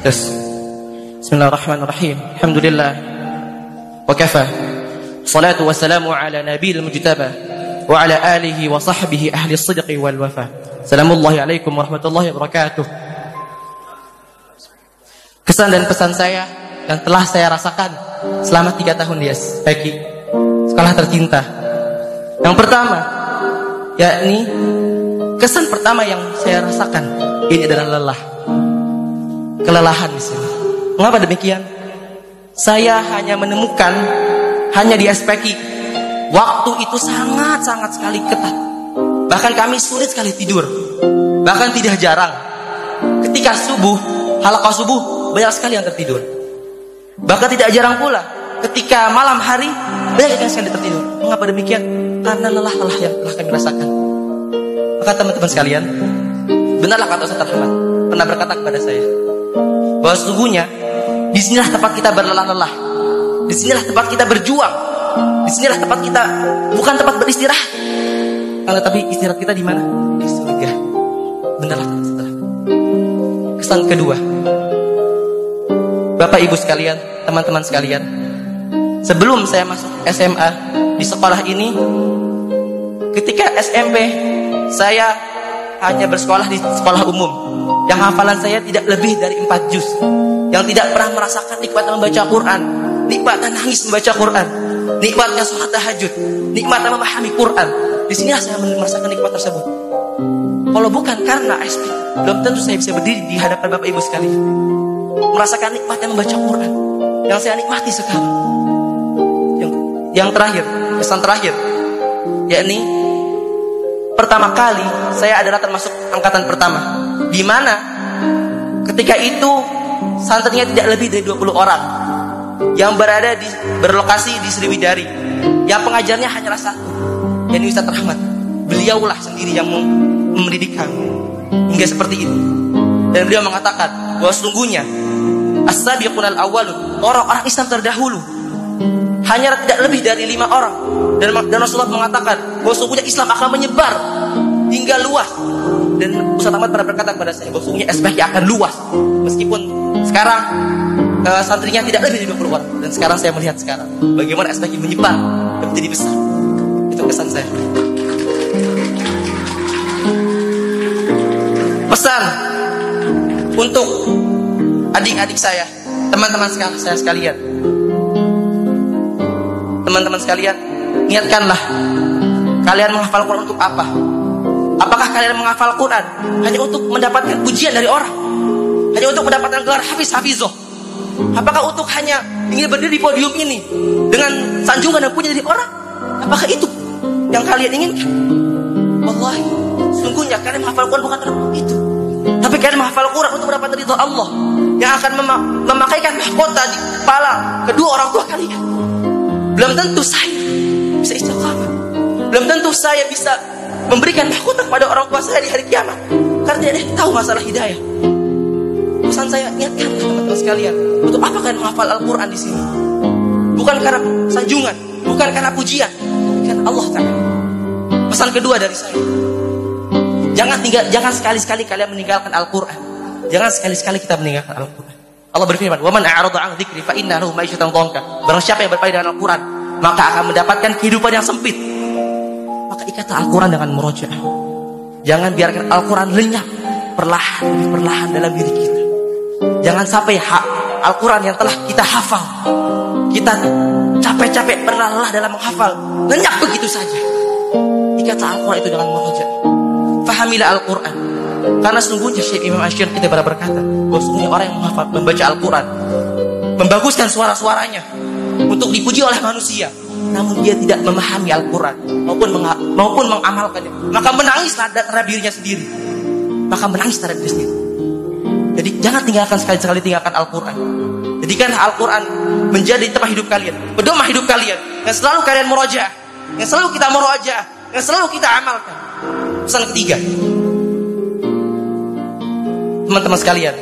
Yes. Bismillahirrahmanirrahim. Alhamdulillah. Wa kafa. Salatu wassalamu ala nabiyil mujtaba wa ala alihi wa sahbihi ahli as-sidqi wal wafa. Assalamullahi alaikum warahmatullahi wabarakatuh. Kesan dan pesan saya yang telah saya rasakan selama 3 tahun di SPK Sekolah Tercinta. Yang pertama, yakni kesan pertama yang saya rasakan ini adalah lelah. Kelelahan di sini. Mengapa demikian? Saya hanya menemukan hanya di SPK waktu itu sangat-sangat sekali ketat. Bahkan kami sulit sekali tidur. Bahkan tidak jarang ketika subuh, halaqah subuh banyak sekali yang tertidur. Bahkan tidak jarang pula ketika malam hari banyak yang sekali tertidur. Mengapa demikian? Karena lelah-lelah yang telah kami rasakan. Maka teman-teman sekalian, benarlah kata Ustaz Rahmat pernah berkata kepada saya bahwa sesungguhnya disinilah tempat kita berlelah-lelah, disinilah tempat kita berjuang, disinilah tempat kita bukan tempat beristirahat, tapi istirahat kita di mana? Di surga. Benarlah kata Ustaz Rahmat. Kesan kedua, Bapak Ibu sekalian, teman-teman sekalian, sebelum saya masuk SMA di sekolah ini, ketika SMP saya hanya bersekolah di sekolah umum yang hafalan saya tidak lebih dari 4 juz, yang tidak pernah merasakan nikmat membaca Quran, nikmatnya nangis membaca Quran, nikmatnya sholat tahajud, nikmatnya memahami Quran. Di sinilah saya merasakan nikmat tersebut. Kalau bukan karena SP, belum tentu saya bisa berdiri di hadapan Bapak Ibu sekalian, merasakan nikmatnya membaca Quran yang saya nikmati sekarang. Yang terakhir, kesan terakhir, yakni pertama kali saya adalah termasuk angkatan pertama, di mana ketika itu santrinya tidak lebih dari 20 orang yang berlokasi di Sriwidari, yang pengajarnya hanyalah satu, yakni Ustaz Rahmat. Beliaulah sendiri yang mendidik kami hingga seperti ini. Dan beliau mengatakan bahwa sesungguhnya as-sabiqunal awwalun, orang-orang Islam terdahulu hanya tidak lebih dari 5 orang. Dan Rasulullah mengatakan bahwa sesungguhnya Islam akan menyebar hingga luas. Dan Ustaz Ahmad pernah berkata kepada saya bahwa sesungguhnya SPK akan luas. Meskipun sekarang santrinya tidak lebih dari 20 orang. Dan sekarang saya melihat sekarang bagaimana SPK menyebar dan menjadi besar. Itu kesan saya. Pesan untuk adik-adik saya, teman-teman saya sekalian. Teman-teman sekalian, niatkanlah kalian menghafal Quran untuk apa? Apakah kalian menghafal Quran hanya untuk mendapatkan pujian dari orang? Hanya untuk mendapatkan gelar hafizoh? Apakah untuk hanya ingin berdiri di podium ini dengan sanjungan dan pujian dari orang? Apakah itu yang kalian inginkan? Wallahi, sungguhnya kalian menghafal Quran bukan untuk itu. Tapi kalian menghafal Quran untuk mendapatkan ridha Allah yang akan memakaikan mahkota di kepala kedua orang tua kalian. Belum tentu saya bisa istiqamah. Belum tentu saya bisa memberikan mahkota kepada orang tua saya di hari kiamat, karena tidak ada yang tahu masalah hidayah. Pesan saya, niatkan teman-teman sekalian, untuk apa kalian menghafal Al-Quran di sini? Bukan karena sanjungan, bukan karena pujian, karena Allah Ta'ala. Pesan kedua dari saya, jangan sekali-sekali kalian meninggalkan Al-Quran. Jangan sekali-sekali kita meninggalkan Al-Quran. Allah berfirman, "Wa man a'rada 'an dzikri fa inna lahu ma'isyatan dhanka." Barang siapa yang berpaling dengan Al-Quran, maka akan mendapatkan kehidupan yang sempit. Maka ikatlah Al-Quran dengan murojaah. Jangan biarkan Al-Quran lenyap perlahan dalam diri kita. Jangan sampai Al-Quran yang telah kita hafal, kita capek-capek berlelah dalam menghafal, lenyap begitu saja. Ikatlah Al-Quran itu dengan murojaah. Fahamilah Al-Quran. Karena sungguhnya Syekh Imam Asy'ari kita pernah berkata bahwa sungguhnya orang yang menghafal, membaca Al-Quran, membaguskan suara-suaranya untuk dipuji oleh manusia, namun dia tidak memahami Al-Quran maupun mengamalkannya, maka menangislah terhadap dirinya sendiri. Jadi jangan tinggalkan sekali-sekali tinggalkan Al-Quran. Jadikanlah Al-Quran menjadi tempat hidup kalian, pedoman hidup kalian, yang selalu kalian murojaah, yang selalu kita murojaah, yang selalu kita amalkan. Pesan ketiga, teman-teman sekalian,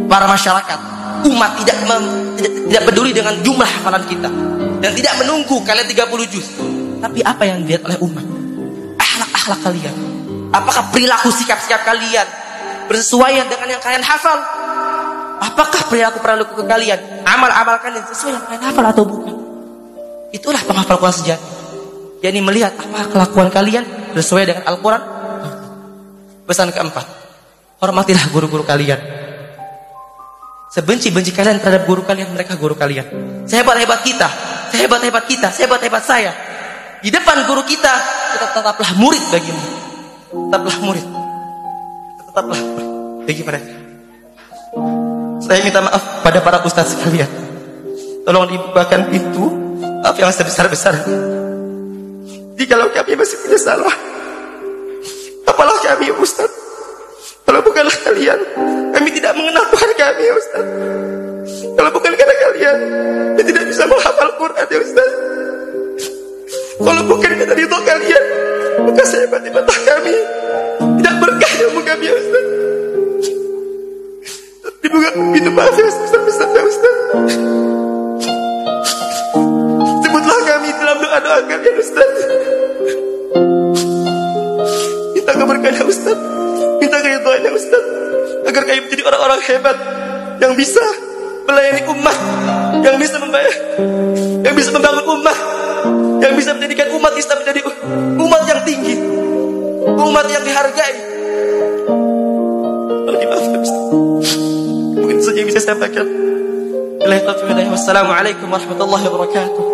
para masyarakat, umat tidak peduli dengan jumlah hafalan kita dan tidak menunggu kalian 30 juz. Tapi apa yang dilihat oleh umat? Akhlak kalian. Apakah perilaku sikap-sikap kalian bersesuaian dengan yang kalian hafal? apakah perilaku kalian, amal-amal kalian sesuai dengan kalian hafal atau bukan? Itulah penghafal Quran sejati. yakni melihat apa kelakuan kalian sesuai dengan Al-Quran. Pesan keempat, hormatilah guru-guru kalian. Sebenci-benci kalian terhadap guru kalian, mereka guru kalian. Sehebat-hebat kita, sehebat-hebat kita, sehebat-hebat saya, di depan guru kita tetaplah murid bagimu. Tetaplah murid. Tetaplah murid bagi mereka. Saya minta maaf pada para ustaz sekalian. Tolong dibukakan pintu maaf yang sebesar-besar. Jikalau kami masih punya salah, apalah kami ustaz. Kalau bukanlah kalian, kami tidak mengenal Tuhan kami ya ustaz. Kalau bukan karena kalian, kami tidak bisa menghafal Quran ya ustaz. Kalau bukan karena ridho kalian, maka sehebat-hebatlah kami tidak berkah ilmu kami ya ustaz. Dibuka pintu maaf yang sebesar-besar ya ustaz. Sebutlah kami dalam doa-doa kalian ustaz. Minta keberkahan ya ustaz, minta keridhaan ya ustaz, agar kami menjadi orang-orang hebat yang bisa melayani umat, yang bisa membayar, yang bisa membangun umat, yang bisa menjadikan umat Islam menjadi umat yang tinggi, umat yang dihargai. Maafkan ustaz. Mungkin saja yang bisa saya sampaikan. Wassalamualaikum warahmatullahi wabarakatuh.